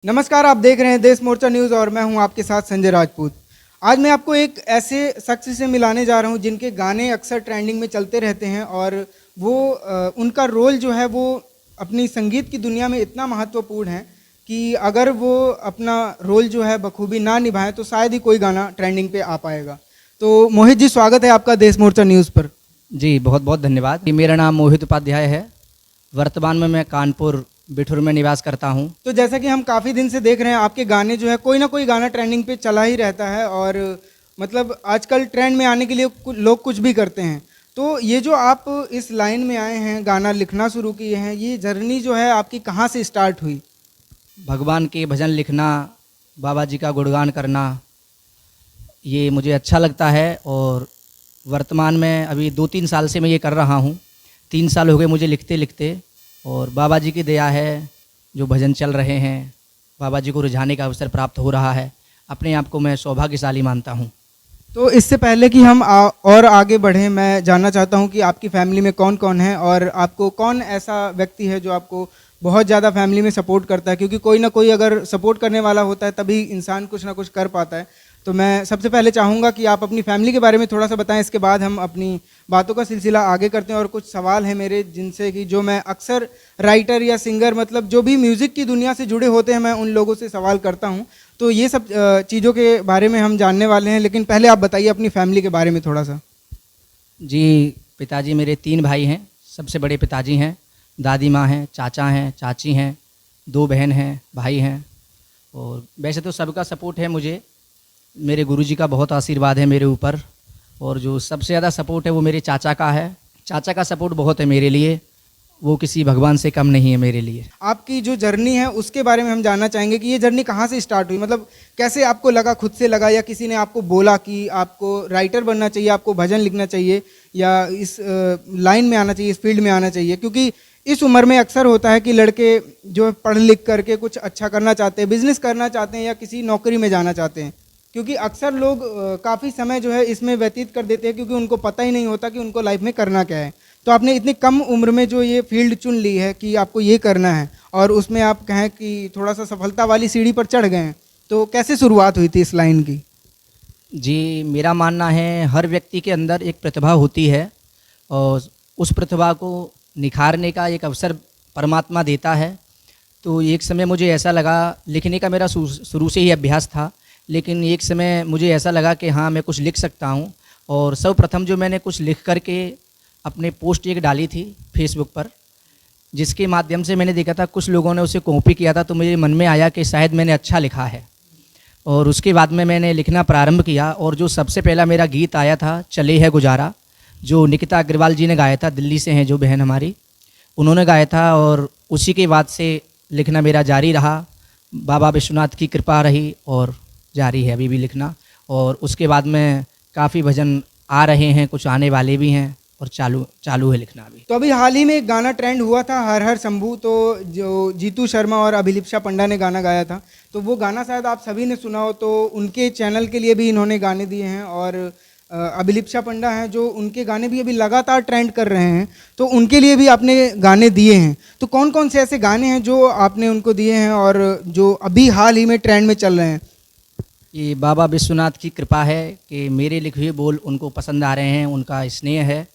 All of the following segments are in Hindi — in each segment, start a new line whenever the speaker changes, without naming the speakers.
नमस्कार, आप देख रहे हैं देश मोर्चा न्यूज़ और मैं हूं आपके साथ संजय राजपूत। आज मैं आपको एक ऐसे शख्स से मिलाने जा रहा हूं जिनके गाने अक्सर ट्रेंडिंग में चलते रहते हैं और वो उनका रोल जो है वो अपनी संगीत की दुनिया में इतना महत्वपूर्ण है कि अगर वो अपना रोल जो है बखूबी ना निभाएं तो शायद ही कोई गाना ट्रेंडिंग पे आ पाएगा। तो मोहित जी, स्वागत है आपका देश मोर्चा न्यूज़ पर।
जी बहुत बहुत धन्यवाद। मेरा नाम मोहित उपाध्याय है। वर्तमान में मैं कानपुर बिठूर में निवास करता हूं।
तो जैसा कि हम काफ़ी दिन से देख रहे हैं आपके गाने जो है कोई ना कोई गाना ट्रेंडिंग पे चला ही रहता है और मतलब आजकल ट्रेंड में आने के लिए लोग कुछ भी करते हैं। तो ये जो आप इस लाइन में आए हैं, गाना लिखना शुरू किए हैं, ये जर्नी जो है आपकी कहाँ से स्टार्ट हुई?
भगवान के भजन लिखना, बाबा जी का गुणगान करना, ये मुझे अच्छा लगता है और वर्तमान में अभी 2-3 साल से मैं ये कर रहा हूँ। 3 साल हो गए मुझे लिखते लिखते और बाबा जी की दया है, जो भजन चल रहे हैं, बाबा जी को रिझाने का अवसर प्राप्त हो रहा है। अपने आप को मैं सौभाग्यशाली मानता हूँ।
तो इससे पहले कि हम और आगे बढ़ें, मैं जानना चाहता हूँ कि आपकी फैमिली में कौन कौन है और आपको कौन ऐसा व्यक्ति है जो आपको बहुत ज़्यादा फैमिली में सपोर्ट करता है, क्योंकि कोई ना कोई अगर सपोर्ट करने वाला होता है तभी इंसान कुछ ना कुछ कर पाता है। तो मैं सबसे पहले चाहूँगा कि आप अपनी फैमिली के बारे में थोड़ा सा बताएं, इसके बाद हम अपनी बातों का सिलसिला आगे करते हैं। और कुछ सवाल हैं मेरे जिनसे कि जो मैं अक्सर राइटर या सिंगर, मतलब जो भी म्यूज़िक की दुनिया से जुड़े होते हैं, मैं उन लोगों से सवाल करता हूँ। तो ये सब चीज़ों के बारे में हम जानने वाले हैं, लेकिन पहले आप बताइए अपनी फैमिली के बारे में थोड़ा सा।
जी, पिताजी मेरे 3 भाई हैं। सबसे बड़े पिताजी हैं, दादी माँ हैं, चाचा हैं, चाची हैं, 2 बहन हैं, भाई हैं। और वैसे तो सबका सपोर्ट है मुझे। मेरे गुरुजी का बहुत आशीर्वाद है मेरे ऊपर और जो सबसे ज़्यादा सपोर्ट है वो मेरे चाचा का है। चाचा का सपोर्ट बहुत है मेरे लिए, वो किसी भगवान से कम नहीं है मेरे लिए।
आपकी जो जर्नी है उसके बारे में हम जानना चाहेंगे कि ये जर्नी कहाँ से स्टार्ट हुई, मतलब कैसे आपको लगा, खुद से लगा या किसी ने आपको बोला कि आपको राइटर बनना चाहिए, आपको भजन लिखना चाहिए या इस लाइन में आना चाहिए, इस फील्ड में आना चाहिए? क्योंकि इस उम्र में अक्सर होता है कि लड़के जो पढ़ लिख करके कुछ अच्छा करना चाहते हैं, बिजनेस करना चाहते हैं या किसी नौकरी में जाना चाहते हैं, क्योंकि अक्सर लोग काफ़ी समय जो है इसमें व्यतीत कर देते हैं क्योंकि उनको पता ही नहीं होता कि उनको लाइफ में करना क्या है। तो आपने इतनी कम उम्र में जो ये फील्ड चुन ली है कि आपको ये करना है और उसमें आप कहें कि थोड़ा सा सफलता वाली सीढ़ी पर चढ़ गए हैं, तो कैसे शुरुआत हुई थी इस लाइन की?
जी, मेरा मानना है हर व्यक्ति के अंदर एक प्रतिभा होती है और उस प्रतिभा को निखारने का एक अवसर परमात्मा देता है। तो एक समय मुझे ऐसा लगा, लिखने का मेरा शुरू से ही अभ्यास था, लेकिन एक समय मुझे ऐसा लगा कि हाँ, मैं कुछ लिख सकता हूँ। और सर्वप्रथम जो मैंने कुछ लिख करके अपने पोस्ट एक डाली थी फेसबुक पर, जिसके माध्यम से मैंने देखा था कुछ लोगों ने उसे कॉपी किया था, तो मुझे मन में आया कि शायद मैंने अच्छा लिखा है। और उसके बाद में मैंने लिखना प्रारंभ किया और जो सबसे पहला मेरा गीत आया था चले है गुजारा, जो निकिता अग्रवाल जी ने गाया था, दिल्ली से हैं जो बहन हमारी, उन्होंने गाया था। और उसी के बाद से लिखना मेरा जारी रहा, बाबा विश्वनाथ की कृपा रही और जारी है अभी भी लिखना। और उसके बाद में काफ़ी भजन आ रहे हैं, कुछ आने वाले भी हैं और चालू है लिखना अभी।
तो अभी हाल ही में एक गाना ट्रेंड हुआ था, हर हर शंभू, तो जो जीतू शर्मा और अभिलिप्सा पंडा ने गाना गाया था, तो वो गाना शायद आप सभी ने सुना हो। तो उनके चैनल के लिए भी इन्होंने गाने दिए हैं और अभिलिप्सा पंडा हैं जो उनके गाने भी अभी लगातार ट्रेंड कर रहे हैं, तो उनके लिए भी आपने गाने दिए हैं। तो कौन कौन से ऐसे गाने हैं जो आपने उनको दिए हैं और जो अभी हाल ही में ट्रेंड में चल रहे हैं?
ये बाबा विश्वनाथ की कृपा है कि मेरे लिखे हुए बोल उनको पसंद आ रहे हैं, उनका स्नेह है।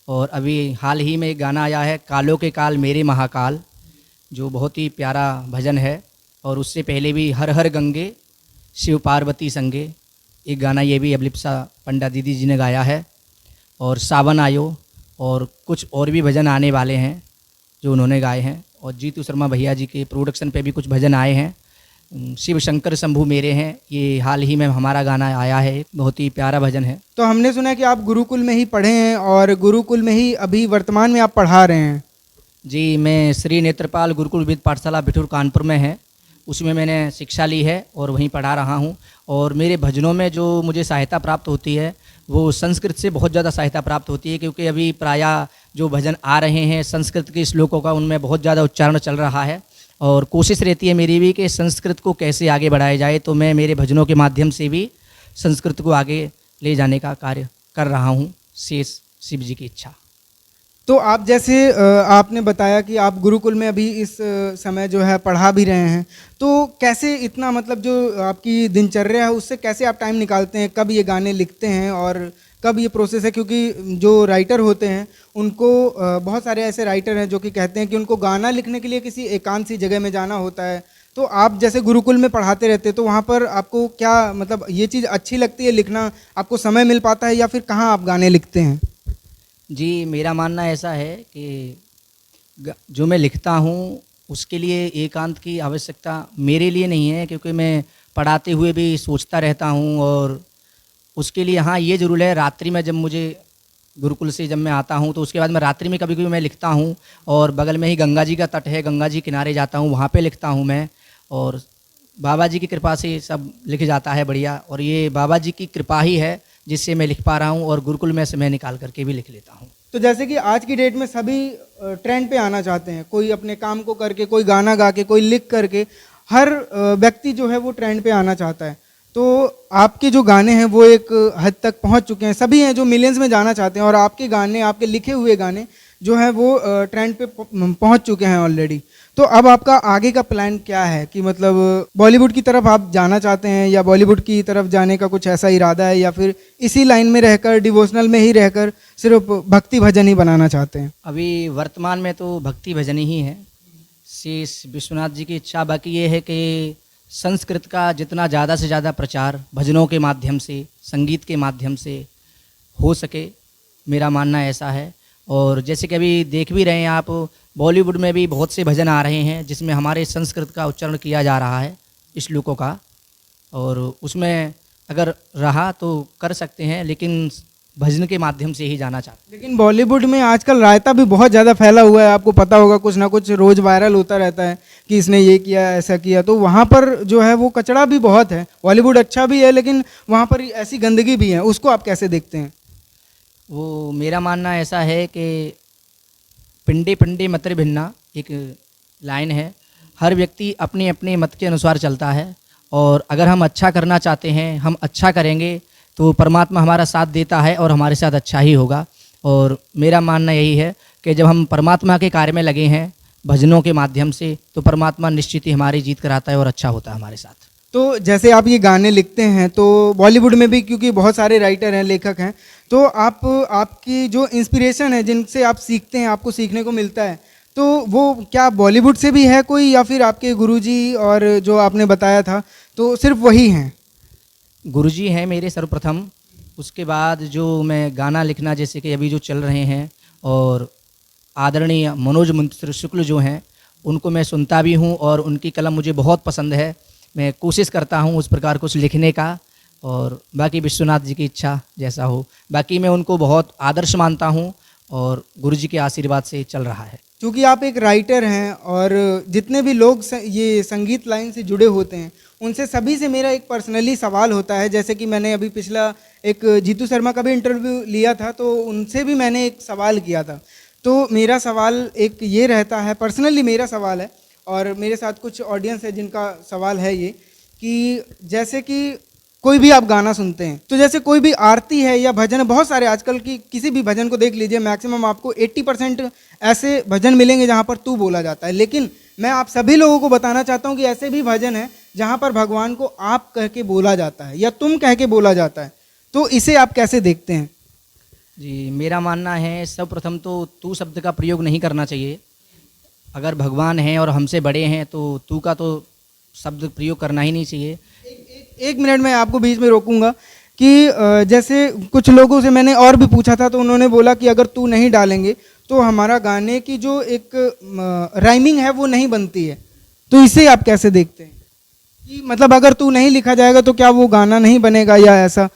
और अभी हाल ही में एक गाना आया है, कालों के काल मेरे महाकाल, जो बहुत ही प्यारा भजन है। और उससे पहले भी हर हर गंगे शिव पार्वती संगे, एक गाना ये भी अभिलिप्सा पंडा दीदी जी ने गाया है। और सावन आयो और कुछ और भी भजन आने वाले हैं जो उन्होंने गाए हैं। और जीतू शर्मा भैया जी के प्रोडक्शन पे भी कुछ भजन आए हैं। शिव शंकर शंभू मेरे हैं, ये हाल ही में हमारा गाना आया है, बहुत ही प्यारा भजन है।
तो हमने सुना है कि आप गुरुकुल में ही पढ़े हैं और गुरुकुल में ही अभी वर्तमान में आप पढ़ा रहे हैं।
जी, मैं श्री नेत्रपाल गुरुकुल विद्या पाठशाला बिठूर कानपुर में है, उसमें मैंने शिक्षा ली है और वहीं पढ़ा रहा हूँ। और मेरे भजनों में जो मुझे सहायता प्राप्त होती है वो संस्कृत से बहुत ज़्यादा सहायता प्राप्त होती है, क्योंकि अभी प्रायः जो भजन आ रहे हैं संस्कृत के श्लोकों का उनमें बहुत ज़्यादा उच्चारण चल रहा है। और कोशिश रहती है मेरी भी कि संस्कृत को कैसे आगे बढ़ाया जाए, तो मैं मेरे भजनों के माध्यम से भी संस्कृत को आगे ले जाने का कार्य कर रहा हूँ, शेष शिव जी की इच्छा।
तो आप जैसे आपने बताया कि आप गुरुकुल में अभी इस समय जो है पढ़ा भी रहे हैं, तो कैसे इतना मतलब जो आपकी दिनचर्या है उससे कैसे आप टाइम निकालते हैं, कब ये गाने लिखते हैं और कब ये प्रोसेस है? क्योंकि जो राइटर होते हैं उनको बहुत सारे ऐसे राइटर हैं जो कि कहते हैं कि उनको गाना लिखने के लिए किसी एकांत सी जगह में जाना होता है। तो आप जैसे गुरुकुल में पढ़ाते रहते हैं, तो वहाँ पर आपको क्या मतलब ये चीज़ अच्छी लगती है लिखना, आपको समय मिल पाता है या फिर कहाँ आप गाने लिखते हैं?
जी, मेरा मानना ऐसा है कि जो मैं लिखता हूँ उसके लिए एकांत की आवश्यकता मेरे लिए नहीं है, क्योंकि मैं पढ़ाते हुए भी सोचता रहता हूँ। और उसके लिए हाँ, ये ज़रूर है, रात्रि में जब मुझे गुरुकुल से जब मैं आता हूँ तो उसके बाद मैं रात्रि में कभी-कभी मैं लिखता हूँ। और बगल में ही गंगा जी का तट है, गंगा जी किनारे जाता हूँ, वहाँ पे लिखता हूँ मैं। और बाबा जी की कृपा से सब लिख जाता है बढ़िया, और ये बाबा जी की कृपा ही है जिससे मैं लिख पा रहा हूँ, और गुरुकुल में समय निकाल करके भी लिख लेता हूँ।
तो जैसे कि आज की डेट में सभी ट्रेंड पे आना चाहते हैं, कोई अपने काम को करके, कोई गाना गा के, कोई लिख करके, हर व्यक्ति जो है वो ट्रेंड पे आना चाहता है। तो आपके जो गाने हैं वो एक हद तक पहुंच चुके हैं, सभी हैं जो मिलियंस में जाना चाहते हैं, और आपके गाने, आपके लिखे हुए गाने जो हैं वो ट्रेंड पे पहुंच चुके हैं ऑलरेडी। तो अब आपका आगे का प्लान क्या है कि मतलब बॉलीवुड की तरफ आप जाना चाहते हैं या बॉलीवुड की तरफ जाने का कुछ ऐसा इरादा है, या फिर इसी लाइन में रहकर, डिवोशनल में ही रहकर सिर्फ भक्ति भजन ही बनाना चाहते हैं?
अभी वर्तमान में तो भक्ति भजन ही है। शेष विश्वनाथ जी की इच्छा बाकी ये है कि संस्कृत का जितना ज़्यादा से ज़्यादा प्रचार भजनों के माध्यम से, संगीत के माध्यम से हो सके, मेरा मानना ऐसा है। और जैसे कि अभी देख भी रहे हैं आप, बॉलीवुड में भी बहुत से भजन आ रहे हैं जिसमें हमारे संस्कृत का उच्चारण किया जा रहा है, श्लोकों का, और उसमें अगर रहा तो कर सकते हैं, लेकिन भजन के माध्यम से ही जाना चाहते हैं।
लेकिन बॉलीवुड में आजकल रायता भी बहुत ज़्यादा फैला हुआ है, आपको पता होगा, कुछ ना कुछ रोज़ वायरल होता रहता है कि इसने ये किया, ऐसा किया। तो वहाँ पर जो है वो कचरा भी बहुत है। बॉलीवुड अच्छा भी है लेकिन वहाँ पर ऐसी गंदगी भी है, उसको आप कैसे देखते हैं?
वो मेरा मानना ऐसा है कि पिंडे पिंडे मत भिन्ना एक लाइन है, हर व्यक्ति अपने अपने मत के अनुसार चलता है। और अगर हम अच्छा करना चाहते हैं, हम अच्छा करेंगे तो परमात्मा हमारा साथ देता है और हमारे साथ अच्छा ही होगा। और मेरा मानना यही है कि जब हम परमात्मा के कार्य में लगे हैं भजनों के माध्यम से, तो परमात्मा निश्चित ही हमारी जीत कराता है और अच्छा होता है हमारे साथ।
तो जैसे आप ये गाने लिखते हैं, तो बॉलीवुड में भी क्योंकि बहुत सारे राइटर हैं, लेखक हैं, तो आपकी जो इंस्पिरेशन है, जिनसे आप सीखते हैं, आपको सीखने को मिलता है, तो वो क्या बॉलीवुड से भी है कोई, या फिर आपके गुरुजी और जो आपने बताया था तो सिर्फ वही हैं?
गुरुजी हैं मेरे सर्वप्रथम, उसके बाद जो मैं गाना लिखना जैसे कि अभी जो चल रहे हैं, और आदरणीय मनोज मंत्र शुक्ल जो हैं, उनको मैं सुनता भी हूँ और उनकी कलम मुझे बहुत पसंद है। मैं कोशिश करता हूँ उस प्रकार कुछ लिखने का, और बाकी विश्वनाथ जी की इच्छा जैसा हो। बाकी मैं उनको बहुत आदर्श मानता हूँ और गुरुजी के आशीर्वाद से चल रहा है।
क्योंकि आप एक राइटर हैं और जितने भी लोग ये संगीत लाइन से जुड़े होते हैं, उनसे सभी से मेरा एक पर्सनली सवाल होता है। जैसे कि मैंने अभी पिछला एक जीतू शर्मा का भी इंटरव्यू लिया था, तो उनसे भी मैंने एक सवाल किया था। तो मेरा सवाल एक ये रहता है, पर्सनली मेरा सवाल है, और मेरे साथ कुछ ऑडियंस है जिनका सवाल है ये, कि जैसे कि कोई भी आप गाना सुनते हैं, तो जैसे कोई भी आरती है या भजन है, बहुत सारे आजकल की किसी भी भजन को देख लीजिए, मैक्सिमम आपको 80% ऐसे भजन मिलेंगे जहाँ पर तू बोला जाता है। लेकिन मैं आप सभी लोगों को बताना चाहता हूँ कि ऐसे भी भजन है जहाँ पर भगवान को आप कह के बोला जाता है या तुम कह के बोला जाता है। तो इसे आप कैसे देखते हैं?
जी, मेरा मानना है सर्वप्रथम तो तू शब्द का प्रयोग नहीं करना चाहिए। अगर भगवान हैं और हमसे बड़े हैं तो तू का तो शब्द प्रयोग करना ही नहीं चाहिए।
एक मिनट में आपको बीच में रोकूंगा कि जैसे कुछ लोगों से मैंने और भी पूछा था, तो उन्होंने बोला कि अगर तू नहीं डालेंगे तो हमारा गाने की जो एक राइमिंग है वो नहीं बनती है। तो इसे आप कैसे देखते हैं कि मतलब अगर तू नहीं लिखा जाएगा तो क्या वो गाना नहीं बनेगा, या ऐसा?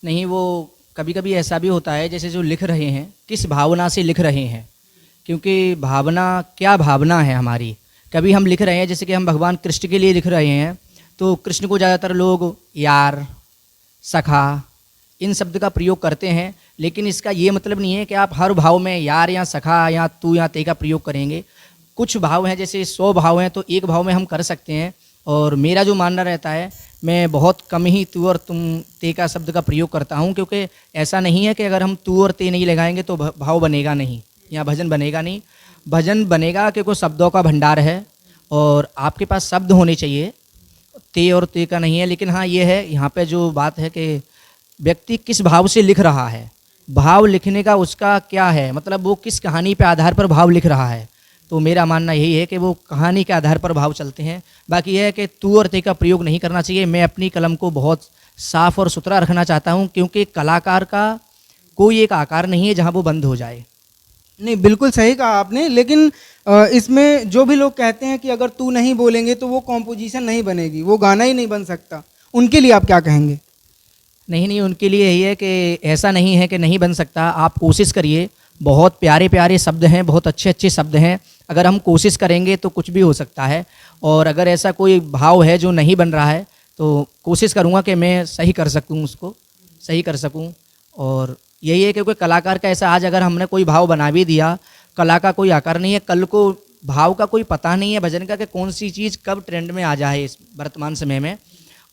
नहीं, वो कभी कभी ऐसा भी होता है, जैसे जो लिख रहे हैं किस भावना से लिख रहे हैं, क्योंकि भावना क्या भावना है हमारी। कभी हम लिख रहे हैं जैसे कि हम भगवान कृष्ण के लिए लिख रहे हैं, तो कृष्ण को ज़्यादातर लोग यार, सखा, इन शब्द का प्रयोग करते हैं, लेकिन इसका ये मतलब नहीं है कि आप हर भाव में यार या सखा या तू या ते का प्रयोग करेंगे। कुछ भाव हैं, जैसे 100 भाव हैं तो एक भाव में हम कर सकते हैं। और मेरा जो मानना रहता है मैं बहुत कम ही तू और तुम ते का शब्द का प्रयोग करता हूँ, क्योंकि ऐसा नहीं है कि अगर हम तू और ते नहीं लगाएंगे तो भाव बनेगा नहीं या भजन बनेगा नहीं। भजन बनेगा क्योंकि शब्दों का भंडार है और आपके पास शब्द होने चाहिए, ते और ते का नहीं है। लेकिन हाँ ये है, यहाँ पे जो बात है कि व्यक्ति किस भाव से लिख रहा है, भाव लिखने का उसका क्या है, मतलब वो किस कहानी पे आधार पर भाव लिख रहा है। तो मेरा मानना यही है कि वो कहानी के आधार पर भाव चलते हैं। बाकी यह है कि तू और ते का प्रयोग नहीं करना चाहिए। मैं अपनी कलम को बहुत साफ और सुथरा रखना चाहता हूँ, क्योंकि कलाकार का कोई एक आकार नहीं है जहाँ वो बंद हो जाए।
नहीं, बिल्कुल सही कहा आपने। लेकिन इसमें जो भी लोग कहते हैं कि अगर तू नहीं बोलेंगे तो वो कॉम्पोजिशन नहीं बनेगी, वो गाना ही नहीं बन सकता, उनके लिए आप क्या कहेंगे?
नहीं, उनके लिए यही है कि ऐसा नहीं है कि नहीं बन सकता। आप कोशिश करिए, बहुत प्यारे प्यारे शब्द हैं, बहुत अच्छे अच्छे शब्द हैं। अगर हम कोशिश करेंगे तो कुछ भी हो सकता है। और अगर ऐसा कोई भाव है जो नहीं बन रहा है तो कोशिश करूँगा कि मैं सही कर सकूँ, उसको सही कर सकूँ। और यही है, क्योंकि कलाकार का ऐसा, आज अगर हमने कोई भाव बना भी दिया, कला का कोई आकार नहीं है, कल को भाव का कोई पता नहीं है, भजन का कि कौन सी चीज़ कब ट्रेंड में आ जाए इस वर्तमान समय में।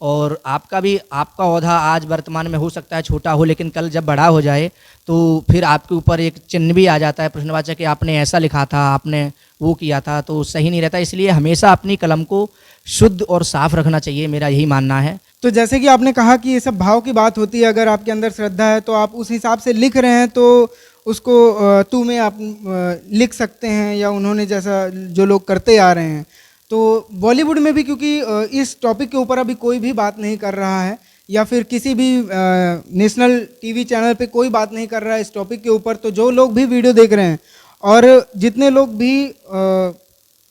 और आपका ओहदा आज वर्तमान में हो सकता है छोटा हो, लेकिन कल जब बड़ा हो जाए तो फिर आपके ऊपर एक चिन्ह भी आ जाता है, प्रश्नवाचक, कि आपने ऐसा लिखा था, आपने वो किया था, तो सही नहीं रहता। इसलिए हमेशा अपनी कलम को शुद्ध और साफ रखना चाहिए, मेरा यही मानना है।
तो जैसे कि आपने कहा कि ये सब भाव की बात होती है, अगर आपके अंदर श्रद्धा है तो आप उस हिसाब से लिख रहे हैं तो उसको तू में आप लिख सकते हैं, या उन्होंने जैसा जो लोग करते आ रहे हैं। तो बॉलीवुड में भी, क्योंकि इस टॉपिक के ऊपर अभी कोई भी बात नहीं कर रहा है, या फिर किसी भी नेशनल टीवी चैनल पे कोई बात नहीं कर रहा है इस टॉपिक के ऊपर, तो जो लोग भी वीडियो देख रहे हैं और जितने लोग भी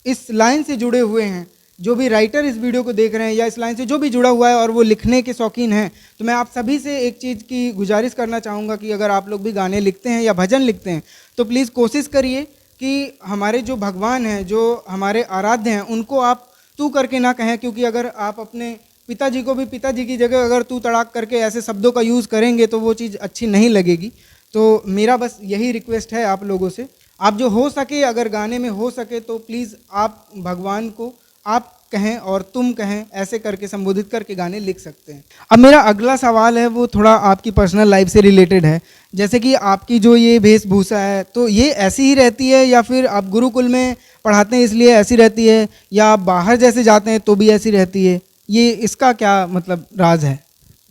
इस लाइन से जुड़े हुए हैं, जो भी राइटर इस वीडियो को देख रहे हैं या इस लाइन से जो भी जुड़ा हुआ है और वो लिखने के शौकीन हैं, तो मैं आप सभी से एक चीज़ की गुजारिश करना चाहूँगा कि अगर आप लोग भी गाने लिखते हैं या भजन लिखते हैं तो प्लीज़ कोशिश करिए कि हमारे जो भगवान हैं, जो हमारे आराध्य हैं, उनको आप तू करके ना कहें। क्योंकि अगर आप अपने पिताजी को भी पिताजी की जगह अगर तू तड़ाक करके ऐसे शब्दों का यूज़ करेंगे तो वो चीज़ अच्छी नहीं लगेगी। तो मेरा बस यही रिक्वेस्ट है आप लोगों से, आप जो हो सके, अगर गाने में हो सके तो प्लीज़ आप भगवान को आप कहें और तुम कहें, ऐसे करके संबोधित करके गाने लिख सकते हैं। अब मेरा अगला सवाल है वो थोड़ा आपकी पर्सनल लाइफ से रिलेटेड है। जैसे कि आपकी जो ये वेशभूषा है, तो ये ऐसी ही रहती है या फिर आप गुरुकुल में पढ़ाते हैं इसलिए ऐसी रहती है, या आप बाहर जैसे जाते हैं तो भी ऐसी रहती है? ये इसका क्या मतलब राज है?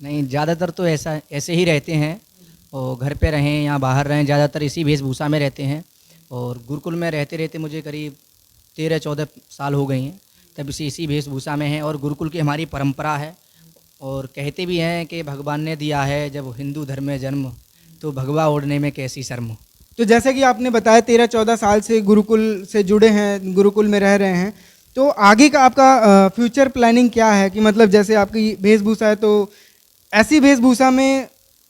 नहीं, ज़्यादातर तो ऐसे ही रहते हैं, और घर पे रहें या बाहर रहें, ज़्यादातर इसी वेशभूषा में रहते हैं। और गुरुकुल में रहते रहते मुझे करीब 13-14 साल हो गई हैं, तब से इसी वेशभूषा में हैं। और गुरुकुल की हमारी परंपरा है, और कहते भी हैं कि भगवान ने दिया है जब हिंदू धर्म में जन्म, तो भगवा ओढ़ने में कैसी शर्म।
तो जैसे कि आपने बताया 13-14 साल से गुरुकुल से जुड़े हैं, गुरुकुल में रह रहे हैं, तो आगे का आपका फ्यूचर प्लानिंग क्या है? कि मतलब जैसे आपकी वेशभूषा है, तो ऐसी वेशभूषा में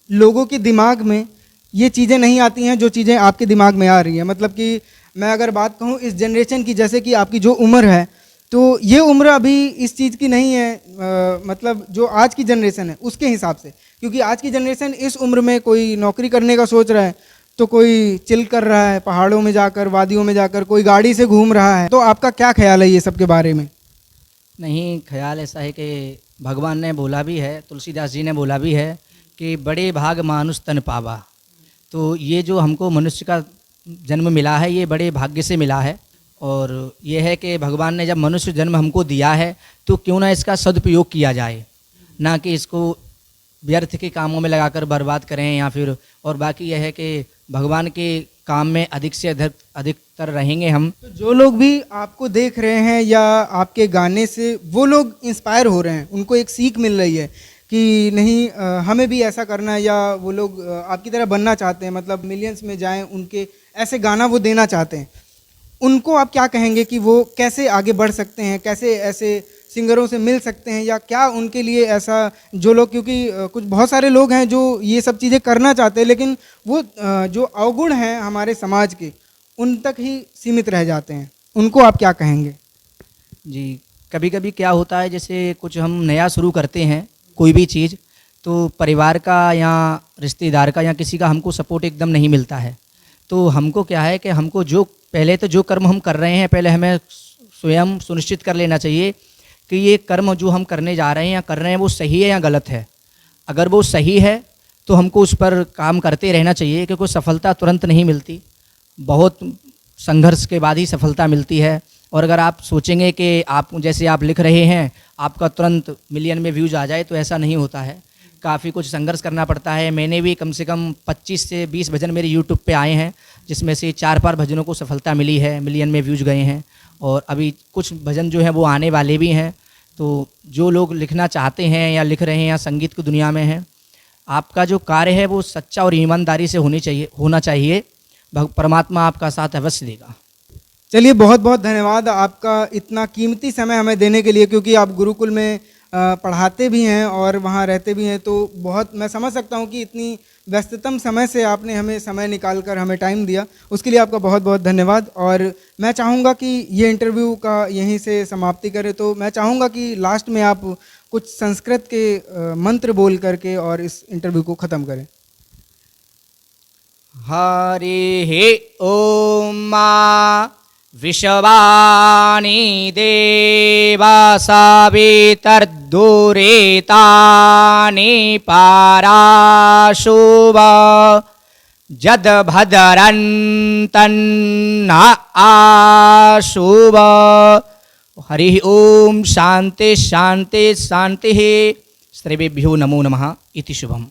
लोगों के दिमाग में ये चीज़ें नहीं आती हैं जो चीज़ें आपके दिमाग में आ रही हैं। मतलब कि मैं अगर बात कहूँ इस जनरेशन की, जैसे कि आपकी जो उम्र है, तो ये उम्र अभी इस चीज़ की नहीं है, मतलब जो आज की जनरेशन है उसके हिसाब से। क्योंकि आज की जनरेशन इस उम्र में कोई नौकरी करने का सोच रहा है, तो कोई चिल कर रहा है पहाड़ों में जाकर, वादियों में जाकर, कोई गाड़ी से घूम रहा है। तो आपका क्या ख्याल है ये सब के बारे में?
नहीं, ख्याल ऐसा है कि भगवान ने बोला भी है, तुलसीदास जी ने बोला भी है कि बड़े भाग मानुष तन पावा। तो ये जो हमको मनुष्य का जन्म मिला है, ये बड़े भाग्य से मिला है। और ये है कि भगवान ने जब मनुष्य जन्म हमको दिया है तो क्यों ना इसका सदुपयोग किया जाए, ना कि इसको व्यर्थ के कामों में लगाकर बर्बाद करें या फिर। और बाकी यह है कि भगवान के काम में अधिक से अधिकतर रहेंगे हम।
तो जो लोग भी आपको देख रहे हैं या आपके गाने से वो लोग इंस्पायर हो रहे हैं, उनको एक सीख मिल रही है कि नहीं हमें भी ऐसा करना है, या वो लोग आपकी तरह बनना चाहते हैं, मतलब मिलियंस में जाएं, उनके ऐसे गाना वो देना चाहते हैं, उनको आप क्या कहेंगे कि वो कैसे आगे बढ़ सकते हैं, कैसे ऐसे सिंगरों से मिल सकते हैं, या क्या उनके लिए ऐसा जो लोग, क्योंकि कुछ बहुत सारे लोग हैं जो ये सब चीज़ें करना चाहते हैं लेकिन वो जो अवगुण हैं हमारे समाज के उन तक ही सीमित रह जाते हैं, उनको आप क्या कहेंगे?
जी, कभी कभी क्या होता है, जैसे कुछ हम नया शुरू करते हैं कोई भी चीज़, तो परिवार का या रिश्तेदार का या किसी का हमको सपोर्ट एकदम नहीं मिलता है। तो हमको क्या है कि हमको जो पहले तो जो कर्म हम कर रहे हैं, पहले हमें स्वयं सुनिश्चित कर लेना चाहिए कि ये कर्म जो हम करने जा रहे हैं या कर रहे हैं वो सही है या गलत है। अगर वो सही है तो हमको उस पर काम करते रहना चाहिए, क्योंकि सफलता तुरंत नहीं मिलती, बहुत संघर्ष के बाद ही सफलता मिलती है। और अगर आप सोचेंगे कि आप जैसे आप लिख रहे हैं आपका तुरंत मिलियन में व्यूज़ आ जाए, तो ऐसा नहीं होता है, काफ़ी कुछ संघर्ष करना पड़ता है। मैंने भी कम से कम 25 से 20 भजन मेरे यूट्यूब पे आए हैं, जिसमें से 4-5 भजनों को सफलता मिली है, मिलियन में व्यूज़ गए हैं, और अभी कुछ भजन जो हैं वो आने वाले भी हैं। तो जो लोग लिखना चाहते हैं या लिख रहे हैं या संगीत की दुनिया में हैं, आपका जो कार्य है वो सच्चा और ईमानदारी से होना चाहिए। परमात्मा आपका साथ अवश्य देगा।
चलिए, बहुत बहुत धन्यवाद आपका इतना कीमती समय हमें देने के लिए, क्योंकि आप गुरुकुल में पढ़ाते भी हैं और वहाँ रहते भी हैं, तो बहुत मैं समझ सकता हूँ कि इतनी व्यस्ततम समय से आपने हमें समय निकाल कर हमें टाइम दिया, उसके लिए आपका बहुत बहुत धन्यवाद। और मैं चाहूँगा कि ये इंटरव्यू का यहीं से समाप्ति करें, तो मैं चाहूँगा कि लास्ट में आप कुछ संस्कृत के मंत्र बोल करके और इस इंटरव्यू को ख़त्म करें।
हरिः ॐ मा विश्वानि देवा सवितर्दुरितानि पाराशुव जद्भद्रन्तन्न आशुव। हरिः ॐ शान्ति शान्ति शान्तिः। सर्वेभ्यो नमो नमः इति शुभम्।